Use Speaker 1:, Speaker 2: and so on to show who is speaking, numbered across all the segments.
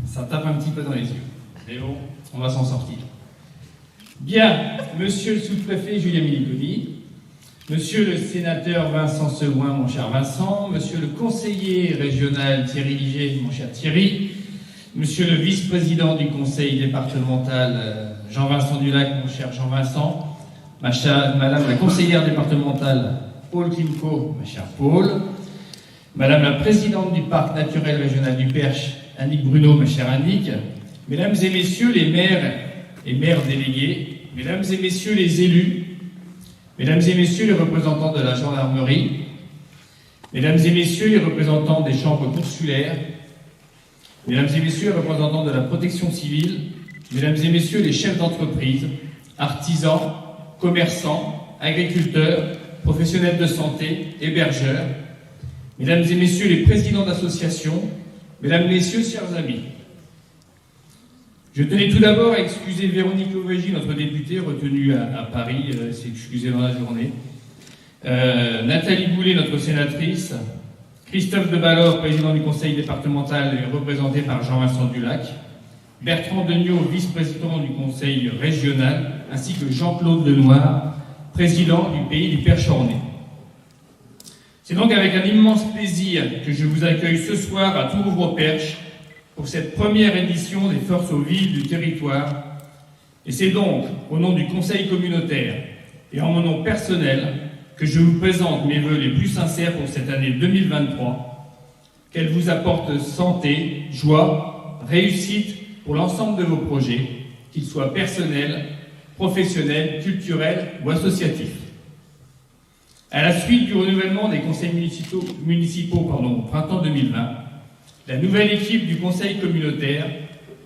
Speaker 1: Ça tape un petit peu dans les yeux. Mais bon, on va s'en sortir. Bien, monsieur le sous-préfet Julien Miliconi, monsieur le sénateur Vincent Segouin, mon cher Vincent, monsieur le conseiller régional Thierry Liget, mon cher Thierry, monsieur le vice-président du conseil départemental Jean-Vincent Dulac, mon cher Jean-Vincent, madame la conseillère départementale Paul Klimko, ma chère Paul, madame la présidente du parc naturel régional du Perche, Annick Bruno, ma chère Annick, mesdames et messieurs les maires et maires délégués, mesdames et messieurs les élus, mesdames et messieurs les représentants de la gendarmerie, mesdames et messieurs les représentants des chambres consulaires, mesdames et messieurs les représentants de la protection civile, mesdames et messieurs les chefs d'entreprise, artisans, commerçants, agriculteurs, professionnels de santé, hébergeurs, mesdames et messieurs les présidents d'associations, mesdames et messieurs, chers amis. Je tenais tout d'abord à excuser Véronique Louvégie, notre députée, retenue à Paris, s'est excusée dans la journée. Nathalie Boulet, notre sénatrice. Christophe Debalor, président du conseil départemental et représenté par Jean-Vincent Dulac. Bertrand Degnaud, vice-président du conseil régional, ainsi que Jean-Claude Lenoir, président du pays du Perche-Ornay. C'est donc avec un immense plaisir que je vous accueille ce soir à Tourouvre-Perche pour cette première édition des Forces aux villes du territoire. Et c'est donc au nom du conseil communautaire et en mon nom personnel que je vous présente mes vœux les plus sincères pour cette année 2023, qu'elle vous apporte santé, joie, réussite pour l'ensemble de vos projets, qu'ils soient personnels, professionnels, culturels ou associatifs. À la suite du renouvellement des conseils municipaux au printemps 2020, la nouvelle équipe du conseil communautaire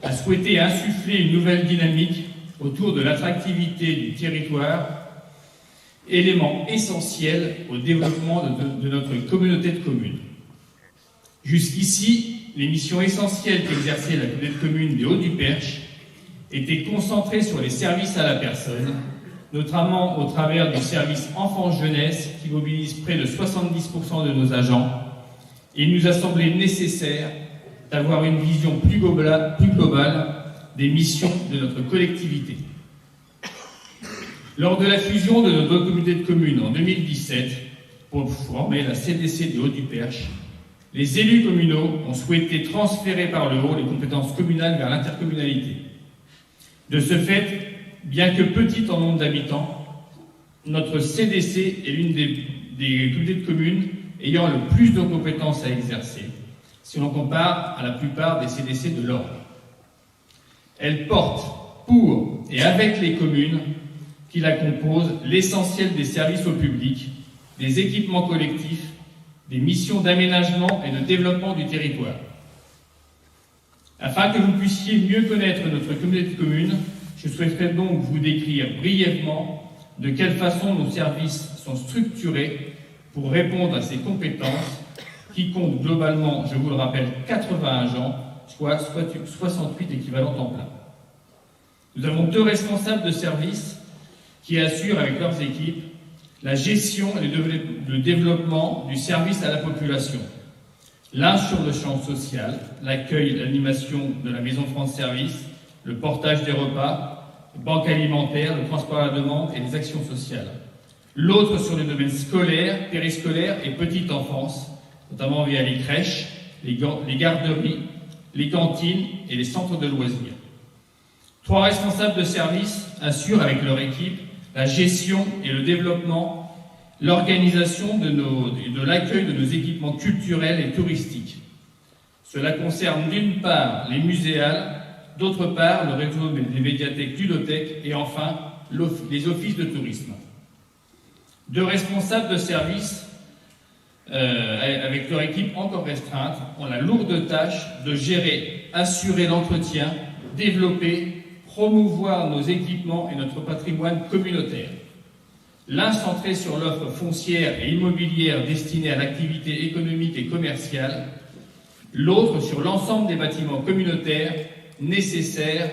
Speaker 1: a souhaité insuffler une nouvelle dynamique autour de l'attractivité du territoire, élément essentiel au développement de notre communauté de communes. Jusqu'ici, les missions essentielles qu'exerçait la communauté de communes des Hauts-du-Perche étaient concentrées sur les services à la personne, notamment au travers du service enfance-jeunesse qui mobilise près de 70% de nos agents. Et il nous a semblé nécessaire d'avoir une vision plus globale des missions de notre collectivité. Lors de la fusion de notre communauté de communes en 2017, pour former la CDC des Hauts-du-Perche, les élus communaux ont souhaité transférer par le haut les compétences communales vers l'intercommunalité. De ce fait, bien que petite en nombre d'habitants, notre CDC est l'une des communautés de communes ayant le plus de compétences à exercer, si l'on compare à la plupart des CDC de l'ordre. Elle porte pour et avec les communes qui la composent l'essentiel des services au public, des équipements collectifs, des missions d'aménagement et de développement du territoire. Afin que vous puissiez mieux connaître notre communauté de communes, je souhaiterais donc vous décrire brièvement de quelle façon nos services sont structurés pour répondre à ces compétences qui comptent globalement, je vous le rappelle, 80 agents, soit 68 équivalents temps plein. Nous avons 2 responsables de service qui assurent avec leurs équipes la gestion et le développement du service à la population. L'un sur le champ social, l'accueil et l'animation de la Maison France Service, le portage des repas, les banques alimentaires, le transport à la demande et les actions sociales. L'autre sur les domaines scolaires, périscolaires et petite enfance, notamment via les crèches, les garderies, les cantines et les centres de loisirs. 3 responsables de service assurent avec leur équipe la gestion et le développement, l'organisation de l'accueil de nos équipements culturels et touristiques. Cela concerne d'une part les muséales, d'autre part le réseau des médiathèques, ludothèques et enfin les offices de tourisme. 2 responsables de service avec leur équipe encore restreinte ont la lourde tâche de gérer, assurer l'entretien, développer, promouvoir nos équipements et notre patrimoine communautaire. L'un centré sur l'offre foncière et immobilière destinée à l'activité économique et commerciale, l'autre sur l'ensemble des bâtiments communautaires nécessaires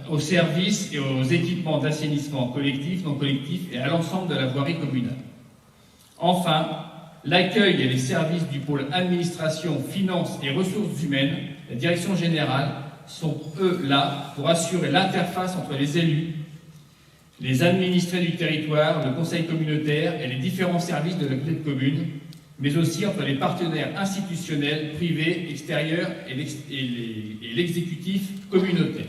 Speaker 1: aux services et aux équipements d'assainissement collectif, non collectif et à l'ensemble de la voirie communale. Enfin, l'accueil et les services du pôle administration, finances et ressources humaines, la direction générale, sont eux là pour assurer l'interface entre les élus, les administrés du territoire, le conseil communautaire et les différents services de la communauté de communes, mais aussi entre les partenaires institutionnels, privés, extérieurs et l'exécutif communautaire.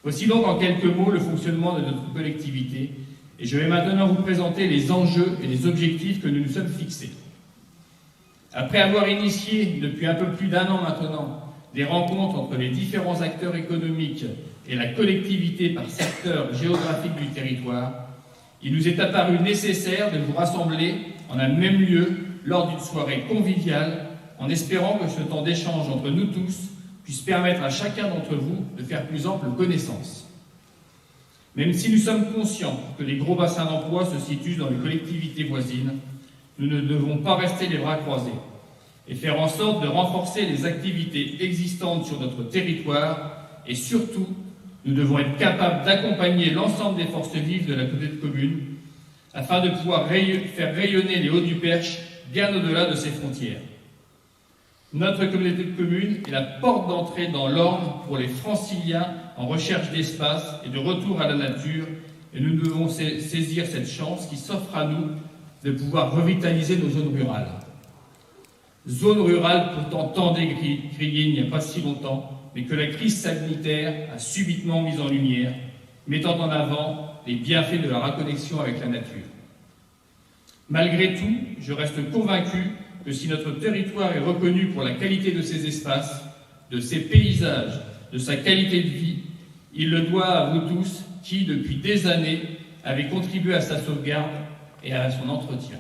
Speaker 1: Voici donc en quelques mots le fonctionnement de notre collectivité, et je vais maintenant vous présenter les enjeux et les objectifs que nous nous sommes fixés. Après avoir initié depuis un peu plus d'un an maintenant des rencontres entre les différents acteurs économiques et la collectivité par secteur géographique du territoire, il nous est apparu nécessaire de vous rassembler en un même lieu lors d'une soirée conviviale, en espérant que ce temps d'échange entre nous tous puisse permettre à chacun d'entre vous de faire plus ample connaissance. Même si nous sommes conscients que les gros bassins d'emploi se situent dans les collectivités voisines, nous ne devons pas rester les bras croisés et faire en sorte de renforcer les activités existantes sur notre territoire et surtout, nous devons être capables d'accompagner l'ensemble des forces vives de la communauté de communes afin de pouvoir faire rayonner les Hauts du Perche bien au-delà de ses frontières. Notre communauté de communes est la porte d'entrée dans l'Orne pour les franciliens en recherche d'espace et de retour à la nature, et nous devons saisir cette chance qui s'offre à nous de pouvoir revitaliser nos zones rurales. Zones rurales pourtant tant décriées il n'y a pas si longtemps, mais que la crise sanitaire a subitement mise en lumière, mettant en avant les bienfaits de la reconnexion avec la nature. Malgré tout, je reste convaincu que si notre territoire est reconnu pour la qualité de ses espaces, de ses paysages, de sa qualité de vie, il le doit à vous tous qui, depuis des années, avez contribué à sa sauvegarde et à son entretien.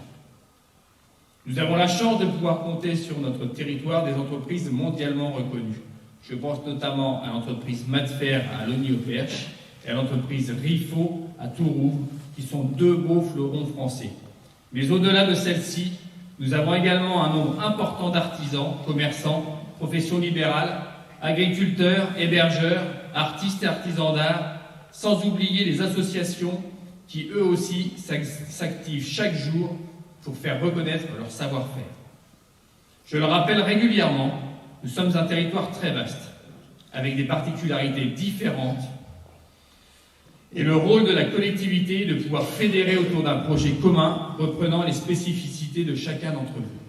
Speaker 1: Nous avons la chance de pouvoir compter sur notre territoire des entreprises mondialement reconnues. Je pense notamment à l'entreprise Matfer à Logny-au-Perche et à l'entreprise Rifo à Tourouvre, qui sont deux beaux fleurons français. Mais au-delà de celles-ci, nous avons également un nombre important d'artisans, commerçants, professions libérales, agriculteurs, hébergeurs, artistes et artisans d'art, sans oublier les associations qui, eux aussi, s'activent chaque jour pour faire reconnaître leur savoir-faire. Je le rappelle régulièrement, nous sommes un territoire très vaste, avec des particularités différentes, et le rôle de la collectivité est de pouvoir fédérer autour d'un projet commun, reprenant les spécificités de chacun d'entre vous.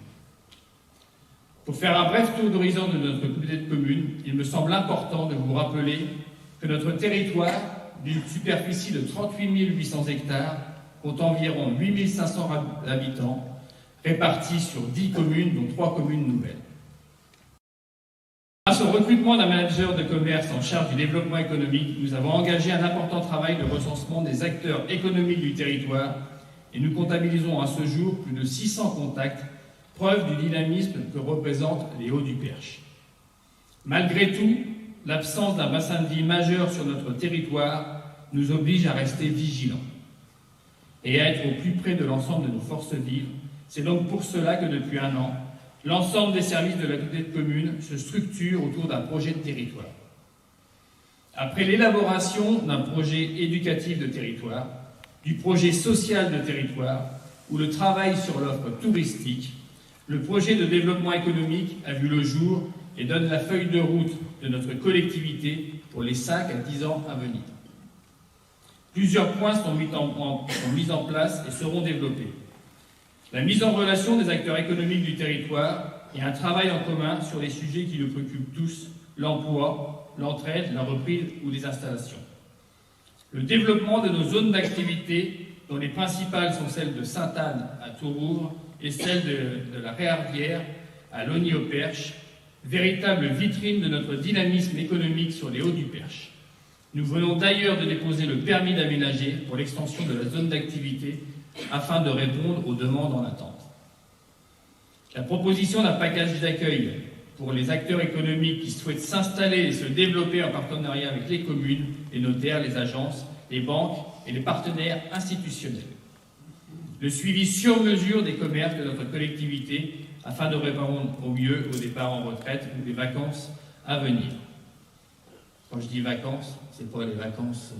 Speaker 1: Pour faire un bref tour d'horizon de notre communauté de communes, il me semble important de vous rappeler que notre territoire, d'une superficie de 38 800 hectares, compte environ 8 500 habitants, répartis sur 10 communes, dont 3 communes nouvelles. Grâce au recrutement d'un manager de commerce en charge du développement économique, nous avons engagé un important travail de recensement des acteurs économiques du territoire et nous comptabilisons à ce jour plus de 600 contacts, preuve du dynamisme que représentent les Hauts du Perche. Malgré tout, l'absence d'un bassin de vie majeur sur notre territoire nous oblige à rester vigilants et à être au plus près de l'ensemble de nos forces vives. C'est donc pour cela que depuis un an, l'ensemble des services de la communauté de communes se structure autour d'un projet de territoire. Après l'élaboration d'un projet éducatif de territoire, du projet social de territoire ou le travail sur l'offre touristique, le projet de développement économique a vu le jour et donne la feuille de route de notre collectivité pour les 5 à 10 ans à venir. Plusieurs points sont mis en place et seront développés. La mise en relation des acteurs économiques du territoire et un travail en commun sur les sujets qui nous préoccupent tous, l'emploi, l'entraide, la reprise ou les installations. Le développement de nos zones d'activité, dont les principales sont celles de Sainte-Anne à Tourouvre et celles de la Réarrière à Logny-au-Perche, véritable vitrine de notre dynamisme économique sur les Hauts du Perche. Nous venons d'ailleurs de déposer le permis d'aménager pour l'extension de la zone d'activité afin de répondre aux demandes en attente. La proposition d'un package d'accueil pour les acteurs économiques qui souhaitent s'installer et se développer en partenariat avec les communes, les notaires, les agences, les banques et les partenaires institutionnels. Le suivi sur mesure des commerces de notre collectivité afin de répondre au mieux au départ en retraite ou des vacances à venir. Quand je dis vacances, c'est pas les vacances.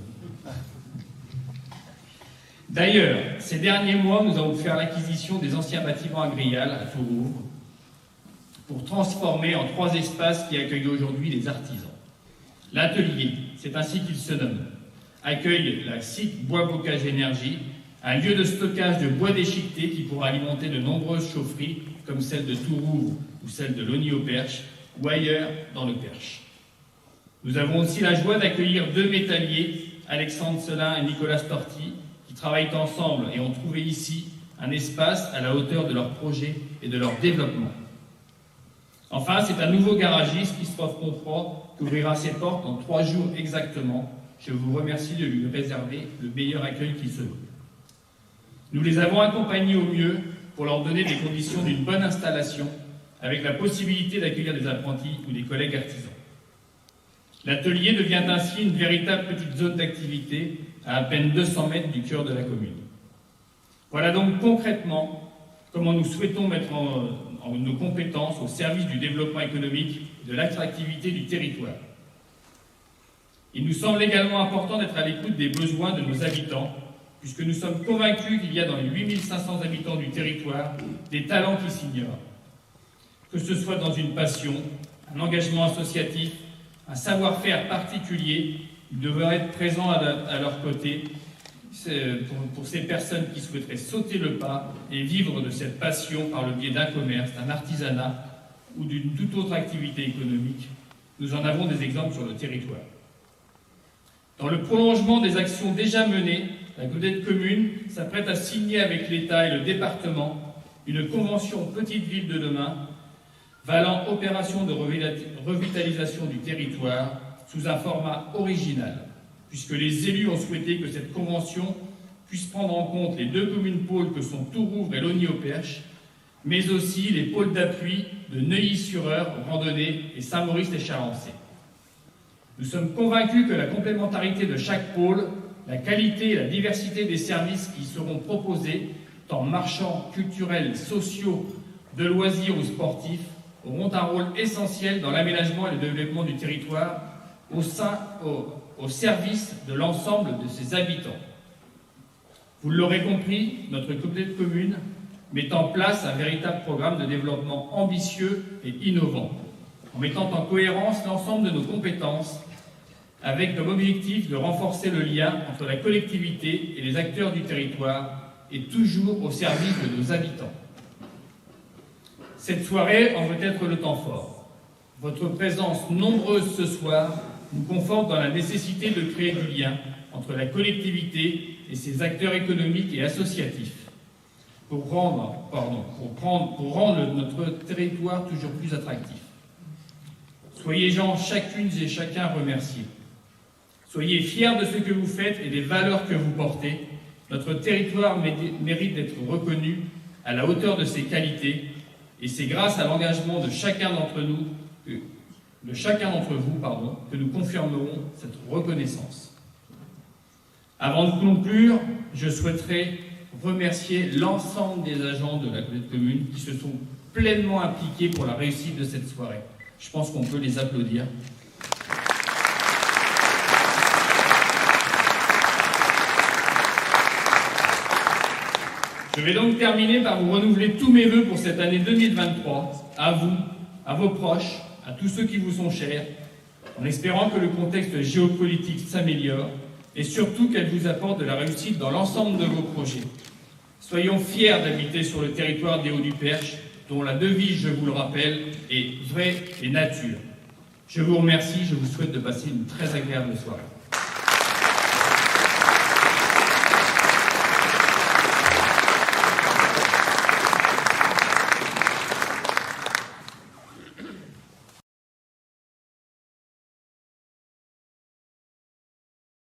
Speaker 1: D'ailleurs, ces derniers mois, nous avons fait l'acquisition des anciens bâtiments Agrial à Tourouvre pour transformer en 3 espaces qui accueillent aujourd'hui les artisans. L'atelier, c'est ainsi qu'il se nomme, accueille la site Bois Bocage Énergie, un lieu de stockage de bois déchiqueté qui pourra alimenter de nombreuses chaufferies comme celle de Tourouvre ou celle de Logny-au-Perche ou ailleurs dans le Perche. Nous avons aussi la joie d'accueillir 2 métalliers, Alexandre Selin et Nicolas Storti, qui travaillent ensemble et ont trouvé ici un espace à la hauteur de leur projet et de leur développement. Enfin, c'est un nouveau garagiste, Christophe Comprot, qui ouvrira ses portes dans 3 jours exactement. Je vous remercie de lui réserver le meilleur accueil qui se veut. Nous les avons accompagnés au mieux pour leur donner des conditions d'une bonne installation, avec la possibilité d'accueillir des apprentis ou des collègues artisans. L'atelier devient ainsi une véritable petite zone d'activité à peine 200 mètres du cœur de la commune. Voilà donc concrètement comment nous souhaitons mettre nos compétences au service du développement économique et de l'attractivité du territoire. Il nous semble également important d'être à l'écoute des besoins de nos habitants, puisque nous sommes convaincus qu'il y a dans les 8500 habitants du territoire des talents qui s'ignorent. Que ce soit dans une passion, un engagement associatif, un savoir-faire particulier, ils devraient être présents à leur côté pour ces personnes qui souhaiteraient sauter le pas et vivre de cette passion par le biais d'un commerce, d'un artisanat ou d'une toute autre activité économique. Nous en avons des exemples sur le territoire. Dans le prolongement des actions déjà menées, la Gaudette commune s'apprête à signer avec l'État et le département une convention Petite Ville de demain valant opération de revitalisation du territoire sous un format original, puisque les élus ont souhaité que cette convention puisse prendre en compte les 2 communes pôles que sont Tourouvre et Logny-au-Perche, mais aussi les pôles d'appui de Neuilly-sur-Eure, Randonnée et Saint-Maurice-les-Charençais. Nous sommes convaincus que la complémentarité de chaque pôle, la qualité et la diversité des services qui y seront proposés, tant marchands, culturels, sociaux, de loisirs ou sportifs, auront un rôle essentiel dans l'aménagement et le développement du territoire au service de l'ensemble de ses habitants. Vous l'aurez compris, notre communauté de communes met en place un véritable programme de développement ambitieux et innovant, en mettant en cohérence l'ensemble de nos compétences avec comme objectif de renforcer le lien entre la collectivité et les acteurs du territoire et toujours au service de nos habitants. Cette soirée en veut être le temps fort. Votre présence nombreuse ce soir nous conforte dans la nécessité de créer du lien entre la collectivité et ses acteurs économiques et associatifs pour rendre notre territoire toujours plus attractif. Soyez-en chacune et chacun remerciés. Soyez fiers de ce que vous faites et des valeurs que vous portez. Notre territoire mérite d'être reconnu à la hauteur de ses qualités, et c'est grâce à l'engagement de chacun d'entre vous, que nous confirmerons cette reconnaissance. Avant de conclure, je souhaiterais remercier l'ensemble des agents de la commune qui se sont pleinement impliqués pour la réussite de cette soirée. Je pense qu'on peut les applaudir. Je vais donc terminer par vous renouveler tous mes vœux pour cette année 2023, à vous, à vos proches, à tous ceux qui vous sont chers, en espérant que le contexte géopolitique s'améliore et surtout qu'elle vous apporte de la réussite dans l'ensemble de vos projets. Soyons fiers d'habiter sur le territoire des Hauts-du-Perche, dont la devise, je vous le rappelle, est vraie et nature. Je vous remercie, je vous souhaite de passer une très agréable soirée.